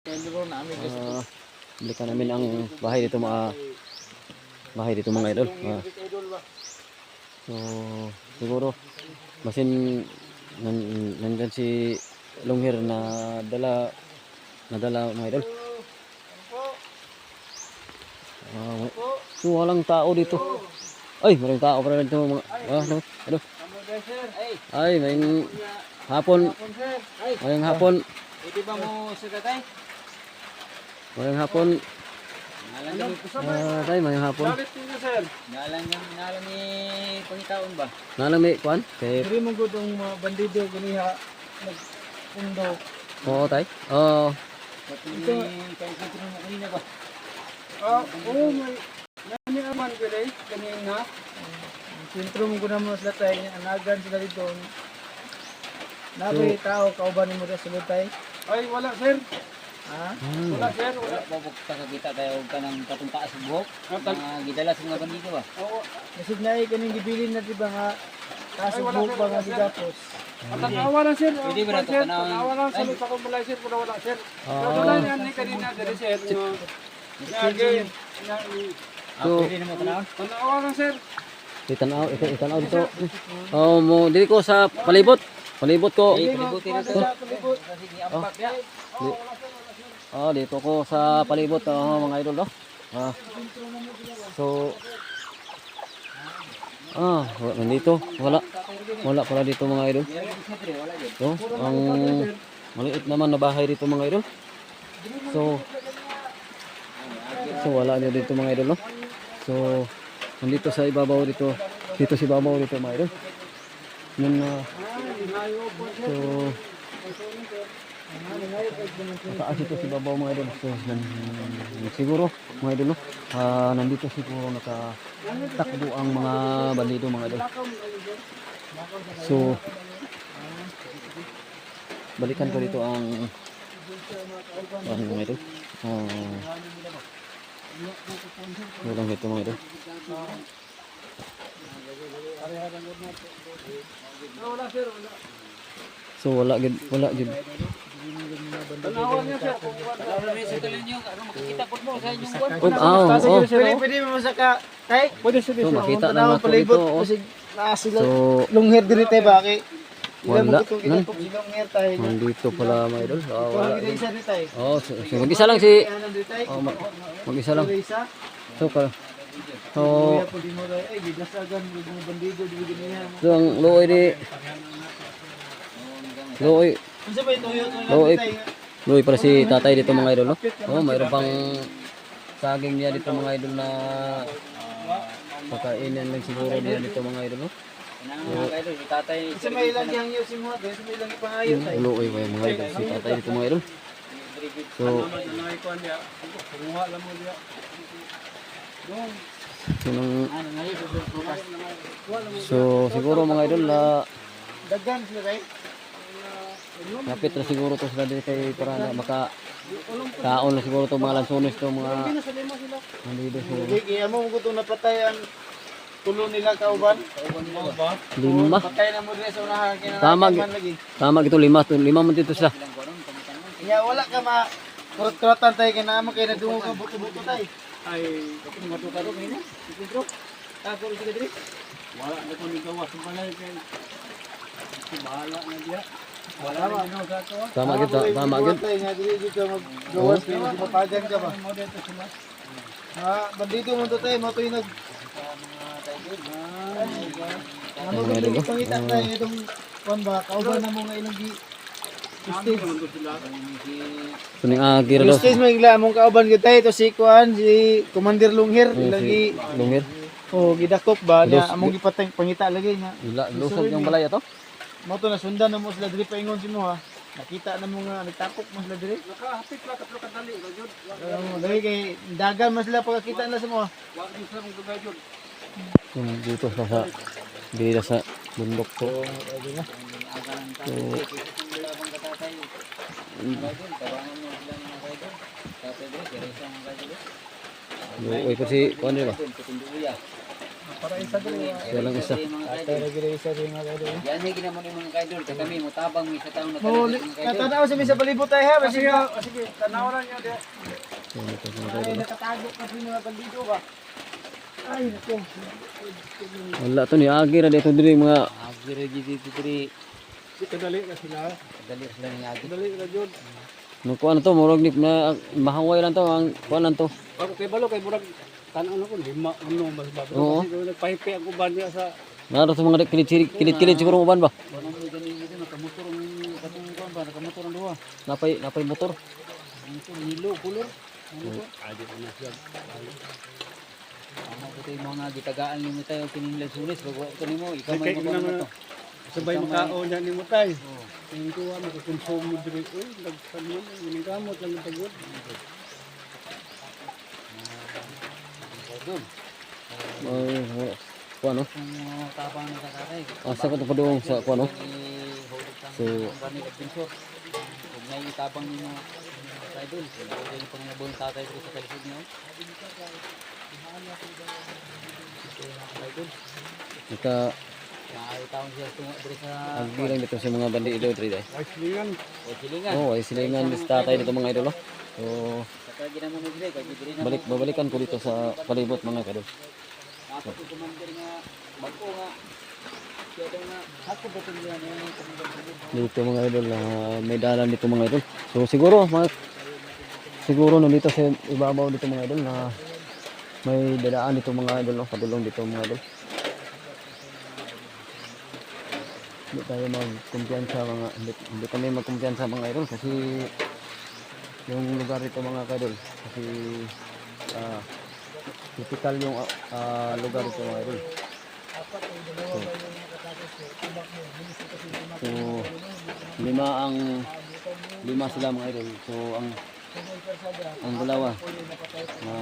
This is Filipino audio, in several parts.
Balikan namin ang bahay dito mga idol. So siguro masin nandyan si Longhir na nadala mga idol. So walang tao dito. Ay, maraming tao para dito mga ano. Ay, may hapon. Mayang hapon. Pwede ba mo sakatay? Mayang hapon. Tay, mayang hapon. Nalang ni pangitaon ba? Nalang may kuan? Kay Diri mo gud ang mga bandido ganiha nagpundo. oo tay. Oo. Pati kay sentro mo kanina ba? Oo, may nani aman gud ay kanina. Sentro mo gud mo sa tay anagan sila dito. Nabi tao kauban mo sa sulod tay. Ay wala sir. Ha? Wala sir, wala. Babukta ka kita tayo ka ng katong taas ng buhok. Gidala sa mga bandido ba? Oo. Nasud na ay kaning gibilin na diba nga kaso buhok ba nga gigapos. Tanawa na sir. Pwede ba na ito tanawin? Tanawa lang sa lupa ko balay sir, wala sir. Wala yan ni kanina dali sir. Sige. Pwede na mo tanawin? Tanawa lang sir. Itanaw dito. Oh, mo dili ko sa palibot. Palibot ko. Palibuti na ito. Sige, ampak ya. Dito ko sa palibot mga idol no. So nandito wala pala dito mga idol. So, ang maliit naman na bahay dito mga idol. So wala niya dito mga idol no. So nandito sa ibabaw dito sa ibabaw dito mga idol. Yun so mataas ito si babaw mga idol. So siguro mga idol no, nandito siguro nakatakbo ang mga bandido mga idol. So balikan ko dito ang mga idol. Walang ito mga idol. So wala gid. Tanawa niya sir. Ano rin sa tuloy niyo? Ano makikita po mo sa inyong buwan? Pwede mo saka tay. Pwede sir. So makita naman ko dito. Sila So Longhir diri tay ba kay wala. Longhir tay. Nandito pala mga idol. Wala. Isa diri tay. So mag-isa lang si Ano mag-isa lang. Isa. So Ay gidasagan mga bandido diri ganiha. so ang looy di Unsa ba ito looy para si tatay dito mga idol no. Mayroon pang saging niya dito mga idol na pagkainan lang siguro niya dito mga idol no. Mga kayo, si tatay. Sa may ilang yang yo si mo, sa may ilang ipangayon tay. Looy mga idol si tatay dito mga idol. So so siguro mga idol Daghan sila tay. napit na siguro to sila dito kay para na maka kaon na siguro to mga lansones to mga nandito siguro. Kaya mo ko itong napatay ang tulo nila kauban. Lima. Patay na mo rin sa unahan kinanaman lagi. Tama gito lima man dito sila. Kaya wala ka ma kurot-kurotan tayo kinama kaya nadungo ka buto-buto tayo. Ay, kapag matukaro ngayon na. Sikintro. Tako rin sila diri. Wala na kung ikawas. Balay kayo. Bahala na diya. Wala na ginawa sa ito. Tama gito. Nga dili dito maggawas kayo mapagan ka ba. Bandido mo to tayo mo to yung ano ba yung pangitan tayo itong kuwan ba kauban na mo nga ilang stage. Suning agir daw. Stage mo igla mong kauban gid tayo to si kuan si Commander Longhir lagi Lungir. gidakop ba niya among gipatay pangita lagi nga. Lusog yung balay ato. Mo to nasundan na mo sila diri paingon si mo ha. Nakita na mo nga nagtapok mo sila diri. Nakahapit la kaplo ka dali gyud. Dali kay dagan man sila pagkakita na sa mo. Wa gyud sila mong dugay gyud. Dito sa bundok to. So Luoy pa si kuan ba? Siya lang isa. Atay lagi rin isa rin mga kaidol. Yan ay ginamon yung mga kaidol. Kaya kami mo tabang may sa taong Mo natalaga mga kaidol. natanaw sa mi sa palibot tayo ha. Sige, sige. Tanawaran niyo di. So, ito mga Ay kaidol. nakatago kasi mga bandido ba. Ay nako. Wala to ni agi ra dito diri mga Agir dito diri. Dito dali na sila. Dali sila ng agir. Dali na jud. nung kuan to murag ni na mahaway lang to ang kuan lang to. Ako kay balo kay murag tanan ako lima ano mas bago Oo. kasi nagpahipi ang uban niya sa Naro to mga kilit siguro uban ba? Ano mo ganun dito nakamotor ang katong kuan ba nakamotor ang duha. Napay motor. Motor hilo color. Ano to? adi na siya. Ano ko tayo mga gitagaan nimo tayo kinihilay sulis bago kanimo ikaw may Kay mga nang to. sabay makao niya ni Mutay. Oo. Tingin ko ano konsumo mo diri oy nagsanon yung gamot lang tagod. Doon. Kuan no. Kung tabang na tatay. Asa ko to padung sa kuan no. So- bani adventure. Kung may tabang nimo idol, kaya yung pangabon tatay ko sa kalisod niyo. Idol. Ika Kaya taon siya tungo diri sa agi lang dito sa mga bandido diri dai. Ay silingan. silingan. Oh, ay silingan dis tatay dito mga idol. So Saka ginamo mo diri kay diri na babalikan ko dito sa palibot mga idol. ako ko commander nga bako nga. Kaya daw nga ako ba tong yan yung commander. Dito mga idol may dalan dito mga idol. So siguro nandito sa ibabaw dito mga idol na may dadaan dito mga idol no, padulong dito mga idol. Hindi tayo magkumpiyansa hindi kami magkumpiyansa mga idol kasi yung lugar dito mga idol kasi typical yung lugar dito mga idol. So, lima sila mga idol. So ang dalawa na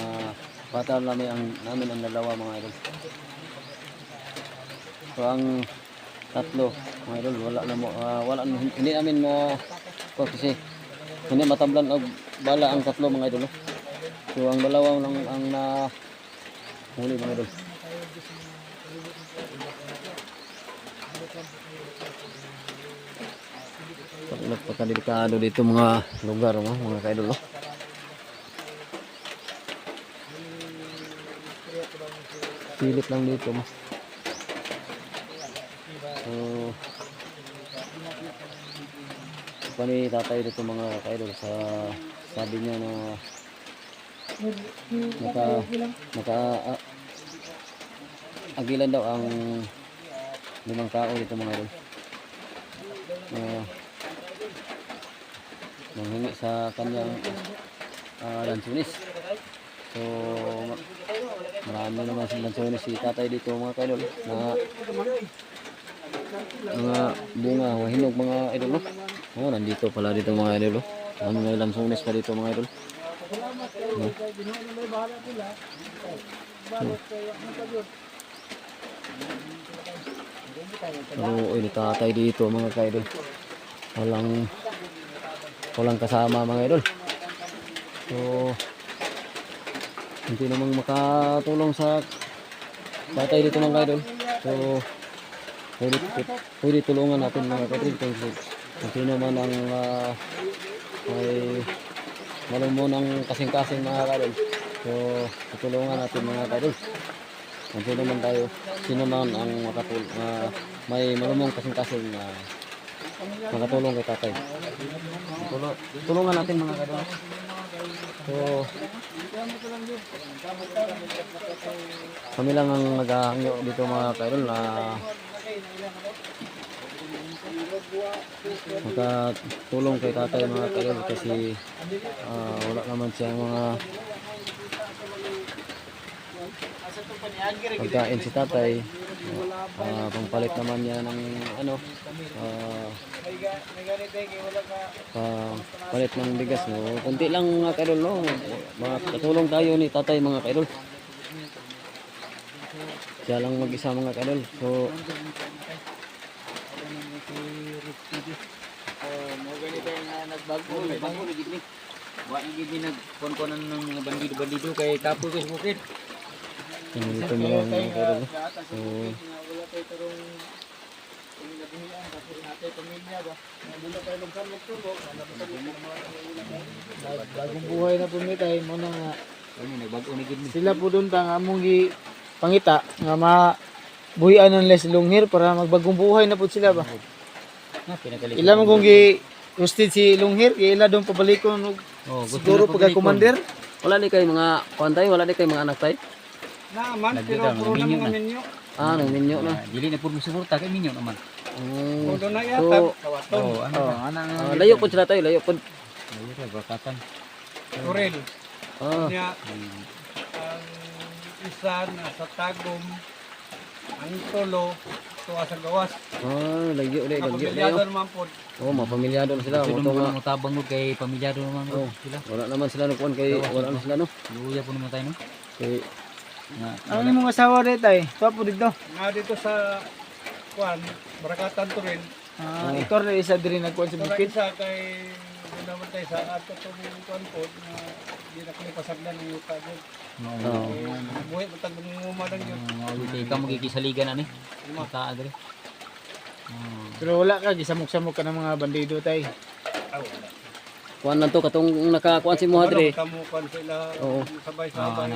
bata namin ang dalawa mga idol. So ang tatlo mga idol hindi namin kasi hindi matablan og bala ang tatlo mga idol. So ang dalawa lang ang na huli mga idol. Napakadelikado dito mga lugar mga kaidol no. Silip lang dito mo. So pani tatay dito mga kaidol sa sabi niya na agilan daw ang 5 tao dito mga idol. Manghingi sa kanyang lansunis. So marami naman si lansunis si tatay dito mga kaidol na mga bunga hinog mga idol no. Oh, nandito pala dito mga idol no. Ang may lansunis pa dito mga idol. No? Oo, tatay dito mga kaidol. Walang kasama mga idol. So hindi namang makatulong sa tatay dito mga idol. So pwede tulungan natin mga kaidol kung sino man ang may malumon ng kasing-kasing mga kaidol. So tutulungan natin mga kaidol. Kung sino man ang may malumong kasing-kasing makatulong kay tatay. Tulungan natin mga kaidol. So kami lang ang naghahangyo dito mga kaidol na makatulong kay tatay mga kaidol kasi wala naman siya mga pagkain si tatay. Pangpalit naman niya ng palit ng bigas no. Kunti lang mga kaidol no. Makatulong tayo ni tatay mga kaidol. Siya lang mag-isa mga kaidol. So mo ganito nga nagbago gid ni. Wa gid ni nagkonkonan ng mga bandido kay kapoy ko sa bukid. Ito mga idol. So, wala tayo tarong pinabuhian kasi natin pamilya ba. Nabula tayo magturog. Bagong buhay na pumitay mo na nga. Sila po doon tang among gi pangita nga buhian ng Les Lunghir para magbagong buhay na po sila ba. Ila man kung gi hosted si Lunghir, ila doon pabalikon siguro pagka commander. wala ni kay mga pantay, wala ni kay mga anak tay. Naman, pero puro na mga minyo. Ah, nang minyo na. Dili na pud suporta kay minyo naman. Kung doon na So, yata, kawaton. layo po sila tayo, layo po. Ayo ra bakatan. Turel. Ah, Niya, ang isa na sa Tagum, ang Tolo, tuwa sa gawas. layo na, layo Kapamilyado na. naman po. Oh, mapamilyado na sila. Pero Moto nga. mo tabang gud kay pamilyado naman Oh. sila. Wala naman sila nagkuhan kay wala na sila no. Luya po naman tayo no. Kay Nga Ano yung mga asawa dito ay? Tuwa po dito. Nga dito sa Kwan, Barakatan Turel. Ikaw rin isa din nagkuhan sa Ito na bukid. isa kay doon naman tayo sa ato itong Kwan po na hindi na kami pasagdan ng yuta dyan. oh. Buhay, matag ngumadang yun. maulit kay ka magkikisaligan ani. Mata agre. Pero wala ka, gisamok-samok ka ng mga bandido tay. Kuan lang to katong nakakuan si Mohadre. Kamu Kwan sila, Oo. sabay-sabay.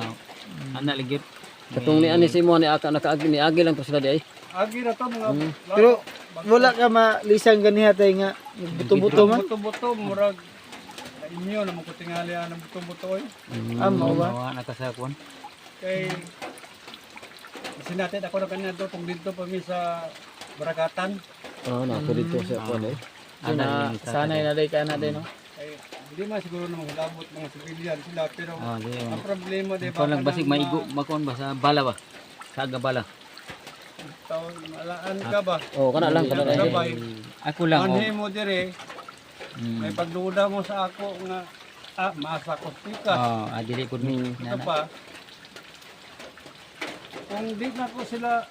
Ana ligit. Katong ni ani si Mo ni aka nakaagi ni agi lang to sila di ay. Agi na to mga Pero wala ka malisang ganiha tay nga buto-buto man. buto-buto, murag inyo na makutingali ang buto-buto eh. Mao ba? Mawa na ka sa kuan. Kay sinatid ako na kanina to kung dito pa mi sa Barakatan. Ah, na ako dito sa kuan eh. Ana Sanay na day ka natin no. Kay hindi man siguro na magabot mga sibilyan sila pero di. ang problema di Ikaw lang basig maigo makuan ba sa bala ba? Saga bala. taon malaan ka ba? Oh, kana lang kana lang. Sabay. Ako lang Manhi mo dire may pagduda mo sa ako nga masakot ka. dili pud mi. Ito pa, kung di na ko sila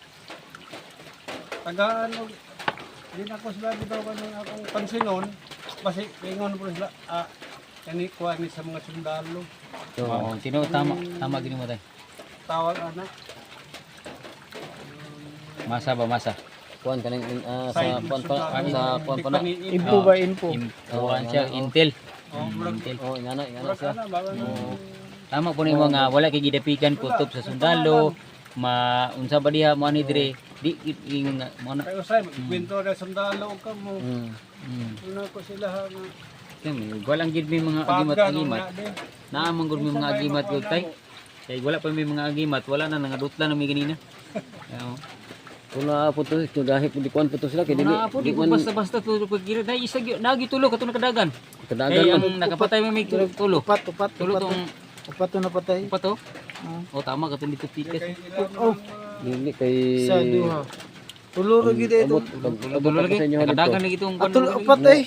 tagaan o di na ko sila bitaw ng akong pansinon, kasi ingon po sila, kanikuha ni sa mga sundalo, Oo, tama gini mo tay. tawag anak, Masa ba masa? Kuan kaning sa side kuan pa sundalo. sa kuan pa na. Info ba info? Kuan siya intel. Intel. Oh, ingana Murag siya. ana, bago Tama po ni mga wala kay gidapikan kutob sa sundalo, unsa ba diha mo ani dire? Di ingon nga mo na. kayo say, magkwento na sundalo ka mo, una ko sila ha, Walang gid mi mga agimat pagano agimat. na din. Naamang gud mi mga agimat gud tay. Kay wala pa mi mga agimat, wala na nangadutla na mi ganina. Kung na po to, dahi po di kuan po to sila kay dili. Wala po di ko basta-basta tulo pag gira dai isa nagitulo kato nakadagan. Kadagan Kay man. ang nakapatay mi tulo. Upat Tulo tong upat to napatay. upat to. O tama katong dito tikas. Kay ilang Oh. Dili kay Sa duha. Tulo ra gid ito. Tulo lagi. Nakadagan lagi itong Atul upat eh.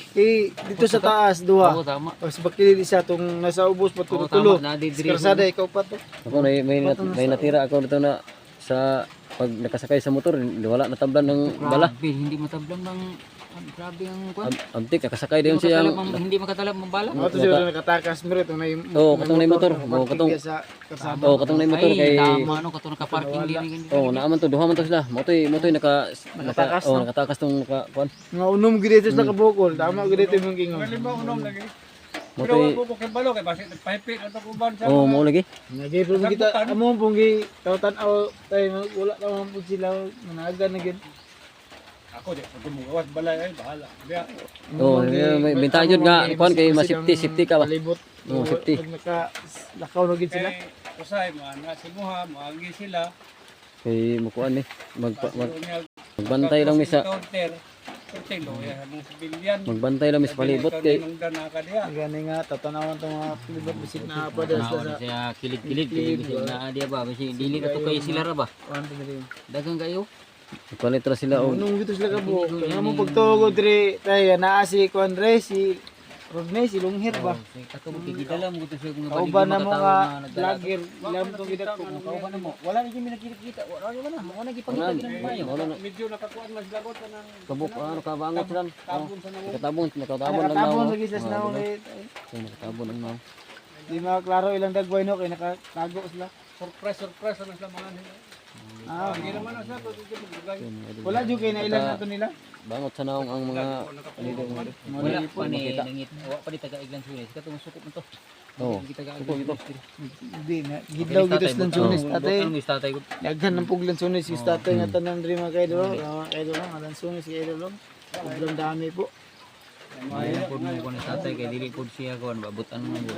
Dito sa taas duha. Oo tama. Os bakil isa tong nasa ubos pa Oo tulo. tama na di dire. Karsada ikaw upat to. Ako may natira ako dito na sa pag nakasakay sa motor, wala natablan ng bala. Grabe, hindi matablang bang grabe ang kwan. Amtik nakasakay din siya Hindi makatalab ng bala. Ato siguro nakatakas mo rito may Oo, katong na yung motor. Oo, katong sa karsada. oh, katong na yung motor kay tama ano kato nakaparking din. oh, naaman to, duha man to sila. Motoy Nakatakas, no? nakatakas tong kuan. Nga unom gid ito sa kabukol. Tama gid ito yung kingon. Halimbawa unom lagi. Pero Motoy wala po ko kibalo kay basi nagpahipit ato ko ban sa. oh, mo lagi. Nagay pro kita amo pong gi tawtan aw tay wala ka man pud sila managa na gid. Ako di pag mo gawas balay ay bahala. Diya. Oh, may benta jud nga kuan kay safety ka ba. Palibot. Oo, safety. Pag naka lakaw na gid sila. Kay usay mga si Muha, maagi sila. Kay mo kuan Magbantay magbantay lang mi sa counter. Counter lo ya mong sibilyan. magbantay lang mi sa palibot kay nung dana ka diya. Gani nga tatanawan tong mga palibot bisig na padas sa Siya kilid-kilid kay na dia ba kasi dili na to kay sila ra ba. kuan to diri. Dagang kayo. palitra sila og Unong gito sila kabo. Nga mo pagtugo diri tay naa si kuan re si Rodney si Lunghir ba. Kato mo kikidala mo to siya kung Kauban na mo nga vlogger ilam to gidak ko. Kauban na mo. Wala na gyud nakikita. Wala na mo na gipangita gyud ang bayo. wala na Medyo nakakuan mas lagot ka ng kabuk ano kabangot sila. tabon sa namo. Nakatabon nakatabon lang Nakatabon daw. lagi sa snow Nakatabon lang daw. Di makaklaro ilang dagway no kay nakatago sila. surprise na sa mga nila. Ah, Hindi naman na siya, tututin mo, lugay. Yun, mga idol. wala jud kay na ilan nato nila. Bangot sa naong ang mga balido mga idol. Wala Wala pa ni langit. Wa pa di taga iglan sunis. Katong sukop na to. Oo. Kita ka Suko ito. Hindi na gidlaw gitos ng sunis tatay. Ang tatay ko. Daghan ng puglan sunis si tatay nga tanan diri mga kaidol. Mga kaidol lang, alan sunis si kaidol. Sobrang dami po. Mayroon po mo ko ni tatay kay dili pod siya ko babutan mo mo.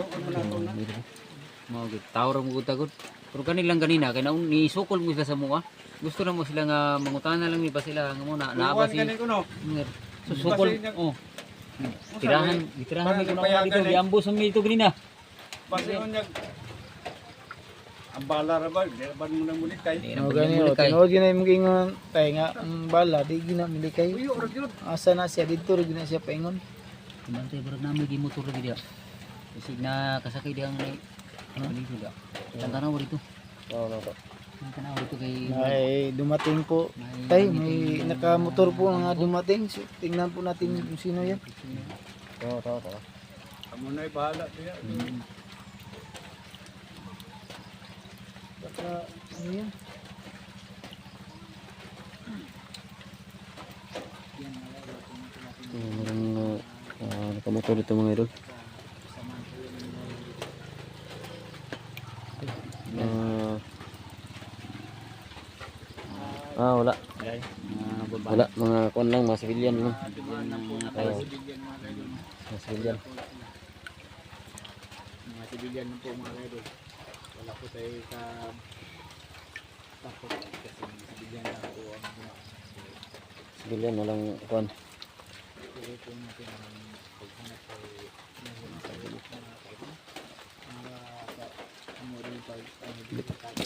Mao gid tawra mo gud tagod. Pero kanilang ganina kay naun ni sukol mo sila sa mua. Gusto na mo sila nga mangutana lang ni ba sila nga mo na naaba si Kanin ko no. susukol. Oh. Tirahan mi kuno dito giambos mi dito ganina. Basi on niya. Ang bala ra ba? Di ba mo nang mulit kay? Di na No po gani o tinuod gyud imong gingon tay nga ang bala di gina milikay. Uyo ra gyud. Asa na siya dito rin na siya paingon. Bantay barag namin gi motor lagi dia. Isig na kasakay dia ang dito da. Ang tanaw dito. Oo, oo. Ang tanaw dito kay Ay dumating po. Tay may nakamotor po nga dumating. So, tingnan po natin kung sino yan. Oo, oo, oo. Amo na bahala diya. Baka ano yan? Merong nakamotor dito mga idol. Wala. Wala, mga kuan lang, mga civilian lang. Oo. Mga civilian. Mga sibilyan po mga kaidol. Wala po tayo sa takot kasi sibilyan na po ang mga Civilian, walang kuan. puro po natin ang paghanap ay mga kaidol mga kaidol. Ano rin pag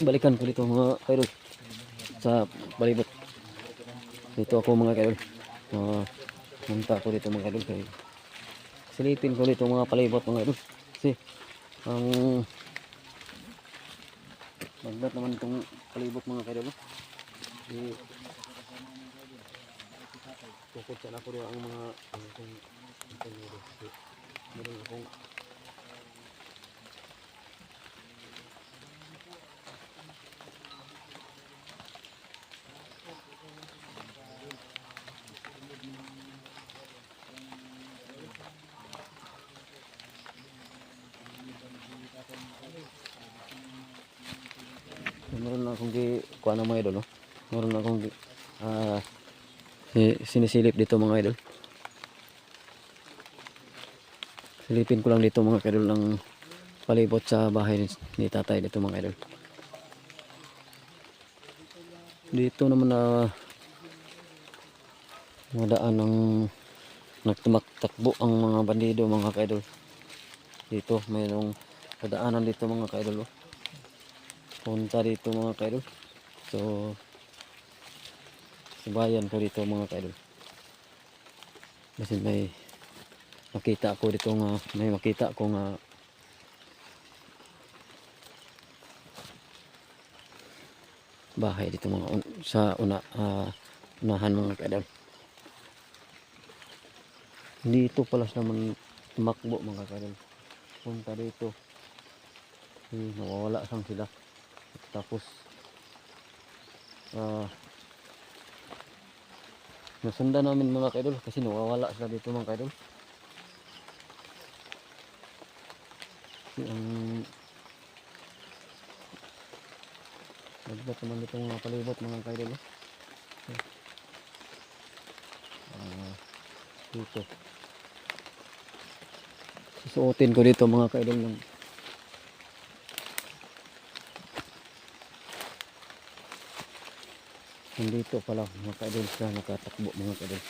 Balikan ko dito mga kaidol. Sa palibot. Dito ako mga kaidol. Munta ko dito mga kaidol. Kaya silipin ko dito mga palibot mga kaidol. Kasi ang magdat naman itong palibot mga kaidol. Kasi tukod sa ako rin ang mga meron akong meron na akong kuha ng mga idol, no? Meron na akong sinisilip dito mga idol. Silipin ko lang dito mga idol ng palibot sa bahay ni tatay dito mga idol. Dito naman na madaan ng nagtumakbo ang mga bandido mga kaidol. Dito mayroong kadaanan dito mga kaidol. Punta dito mga kaidol. So subayan ko dito mga kaidol. Kasi may makita ako dito nga may makita ko nga bahay dito mga sa unahan mga kaidol. Dito pala naman tumakbo mga kaidol. Punta dito. Nawawala sang sila. Tapos nasundan namin mga kaidol kasi nawawala sila dito mga kaidol. Ang nagbat naman dito mga palibot mga kaidol. Dito susuotin ko dito mga kaidol ng nandito pala mga kaidol sila nakatakbo mga kaidol.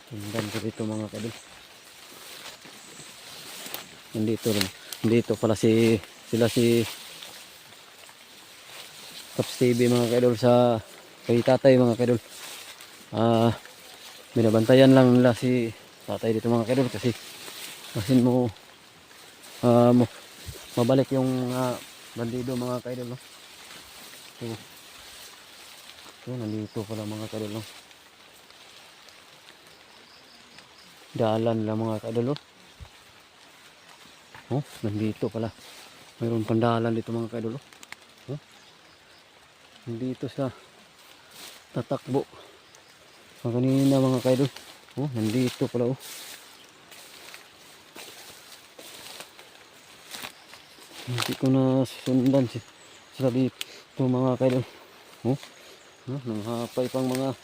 Tingnan ko dito mga kaidol. Nandito rin. Nandito pala sila si Kaps TV mga kaidol sa kay tatay mga kaidol. Binabantayan lang nila si tatay dito mga kaidol kasi masin mo mabalik yung bandido mga kaidol, no? So nandito pala mga kaidol, no? Dalan lang mga kaidol, no? Oh, nandito pala. Mayroon pandalan dito mga kaidol. Oh, nandito sa tatakbo. Ang kanina mga kaidol. Oh, nandito pala oh. Hindi ko na sundan sila dito mga kaidol. Oh, nanghapay pang mga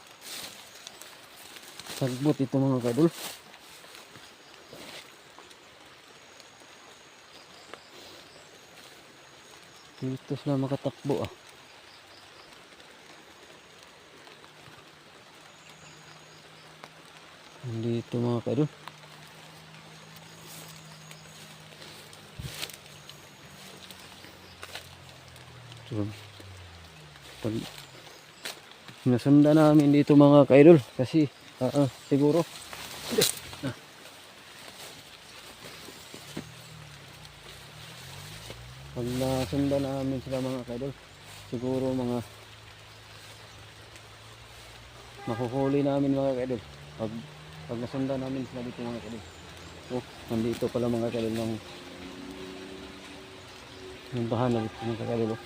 sagbot ito mga kaidol. Dito sila makatakbo ah. Dito mga kaidol. So, pag nasundan namin dito mga kaidol kasi siguro pag nasundan namin sila mga kaidol siguro mga makuhuli namin mga kaidol pag nasundan namin sila dito mga kaidol. Oh, nandito pala mga kaidol ng bahanan mga kaidol.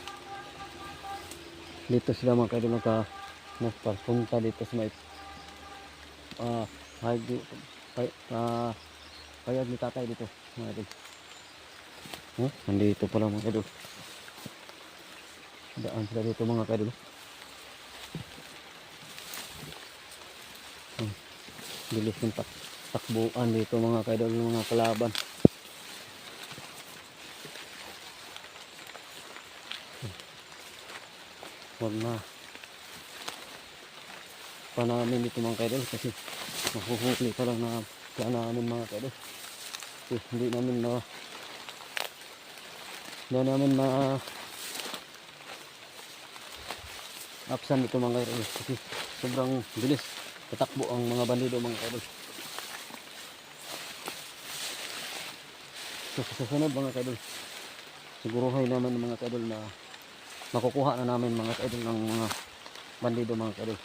Dito sila mga kaidol nagpapunta dito sa may payag ni tatay dito mga kaidol. Oh, nandito pala mga kaidol. Daan sila dito mga kaidol. Bilis ng takbuan dito mga kaidol ng mga kalaban. Wag na pa namin dito mga kaidol kasi mahuhuli pa lang na kaya namin mga kaidol. Kasi hindi namin absan dito mga kaidol kasi sobrang bilis tatakbo ang mga bandido mga kaidol. So sa susunod mga kaidol siguruhin naman mga kaidol na makukuha na namin mga kaidol ng mga bandido mga kaidol.